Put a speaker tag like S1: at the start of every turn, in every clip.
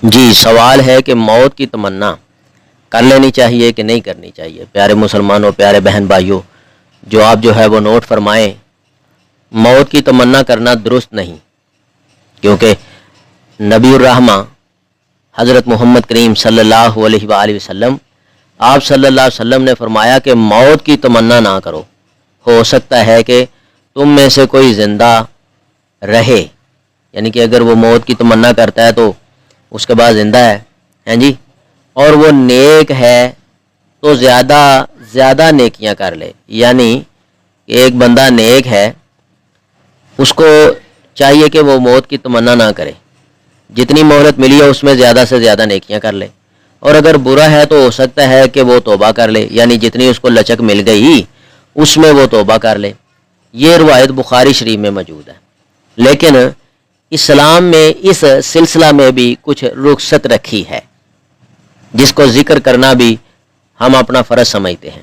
S1: جی سوال ہے کہ موت کی تمنا کر لینی چاہیے کہ نہیں کرنی چاہیے۔ پیارے مسلمانوں، پیارے بہن بھائیوں، جو آپ جو ہے وہ نوٹ فرمائیں، موت کی تمنا کرنا درست نہیں، کیونکہ نبی الرحمہ حضرت محمد کریم صلی اللہ علیہ وآلہ وسلم، آپ صلی اللہ علیہ وسلم نے فرمایا کہ موت کی تمنا نہ کرو، ہو سکتا ہے کہ تم میں سے کوئی زندہ رہے، یعنی کہ اگر وہ موت کی تمنا کرتا ہے تو اس کے بعد زندہ ہے جی، اور وہ نیک ہے تو زیادہ نیکیاں کر لے، یعنی ایک بندہ نیک ہے اس کو چاہیے کہ وہ موت کی تمنا نہ کرے، جتنی مہلت ملی ہے اس میں زیادہ سے زیادہ نیکیاں کر لے، اور اگر برا ہے تو ہو سکتا ہے کہ وہ توبہ کر لے، یعنی جتنی اس کو لچک مل گئی اس میں وہ توبہ کر لے۔ یہ روایت بخاری شریف میں موجود ہے، لیکن اسلام میں اس سلسلہ میں بھی کچھ رخصت رکھی ہے جس کو ذکر کرنا بھی ہم اپنا فرض سمجھتے ہیں۔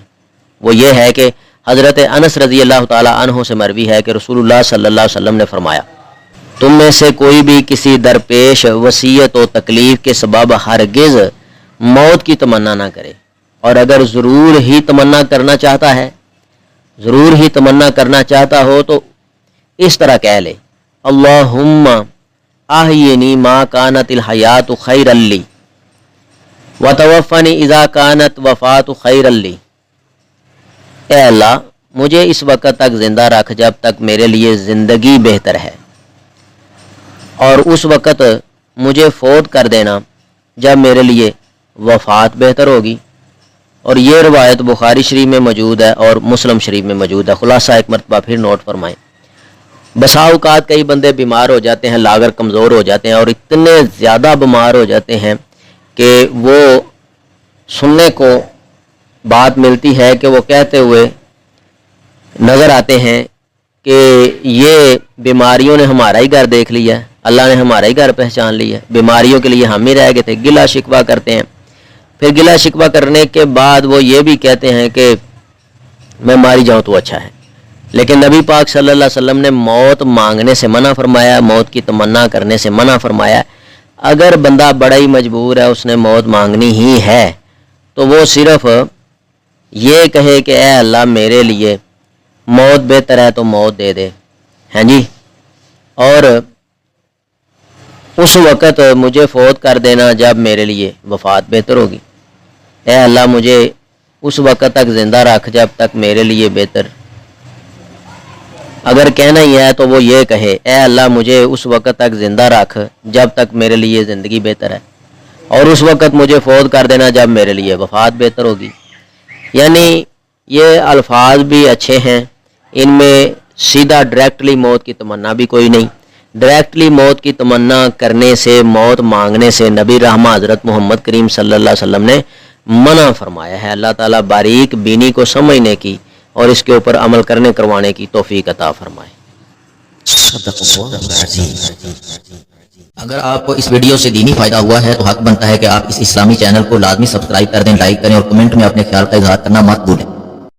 S1: وہ یہ ہے کہ حضرت انس رضی اللہ تعالی عنہ سے مروی ہے کہ رسول اللہ صلی اللہ علیہ وسلم نے فرمایا، تم میں سے کوئی بھی کسی درپیش وصیت و تکلیف کے سبب ہرگز موت کی تمنا نہ کرے، اور اگر ضرور ہی تمنا چاہتا ہو تو اس طرح کہہ لے، اللہم احیینی ما کانت الحیات خیرا لی وتوفنی اذا کانت وفات خیرا لی۔ اے اللہ مجھے اس وقت تک زندہ رکھ جب تک میرے لیے زندگی بہتر ہے، اور اس وقت مجھے فوت کر دینا جب میرے لیے وفات بہتر ہوگی۔ اور یہ روایت بخاری شریف میں موجود ہے اور مسلم شریف میں موجود ہے۔ خلاصہ ایک مرتبہ پھر نوٹ فرمائیں، بسا اوقات کئی بندے بیمار ہو جاتے ہیں، لاغر کمزور ہو جاتے ہیں، اور اتنے زیادہ بیمار ہو جاتے ہیں کہ وہ سننے کو بات ملتی ہے کہ وہ کہتے ہوئے نظر آتے ہیں کہ یہ بیماریوں نے ہمارا ہی گھر دیکھ لیا ہے، اللہ نے ہمارا ہی گھر پہچان لیا ہے، بیماریوں کے لیے ہم ہی رہ گئے تھے۔ گلہ شکوہ کرتے ہیں، پھر گلہ شکوہ کرنے کے بعد وہ یہ بھی کہتے ہیں کہ میں ماری جاؤں تو اچھا ہے۔ لیکن نبی پاک صلی اللہ علیہ وسلم نے موت مانگنے سے منع فرمایا، موت کی تمنا کرنے سے منع فرمایا۔ اگر بندہ بڑا ہی مجبور ہے، اس نے موت مانگنی ہی ہے، تو وہ صرف یہ کہے کہ اے اللہ میرے لیے موت بہتر ہے تو موت دے دے، ہیں جی، اور اس وقت مجھے فوت کر دینا جب میرے لیے وفات بہتر ہوگی۔ اے اللہ مجھے اس وقت تک زندہ رکھ جب تک میرے لیے بہتر، اگر کہنا ہی ہے تو وہ یہ کہے اے اللہ مجھے اس وقت تک زندہ رکھ جب تک میرے لیے زندگی بہتر ہے، اور اس وقت مجھے فوت کر دینا جب میرے لیے وفات بہتر ہوگی۔ یعنی یہ الفاظ بھی اچھے ہیں، ان میں سیدھا ڈائریکٹلی موت کی تمنا بھی کوئی نہیں۔ ڈائریکٹلی موت کی تمنا کرنے سے، موت مانگنے سے نبی رحمہ حضرت محمد کریم صلی اللہ علیہ وسلم نے منع فرمایا ہے۔ اللہ تعالیٰ باریک بینی کو سمجھنے کی اور اس کے اوپر عمل کروانے کی توفیق عطا فرمائے۔
S2: اگر آپ کو اس ویڈیو سے دینی فائدہ ہوا ہے تو حق بنتا ہے کہ آپ اس اسلامی چینل کو لازمی سبسکرائب کر دیں، لائک کریں اور کمنٹ میں اپنے خیال کا اظہار کرنا مت بھولیں۔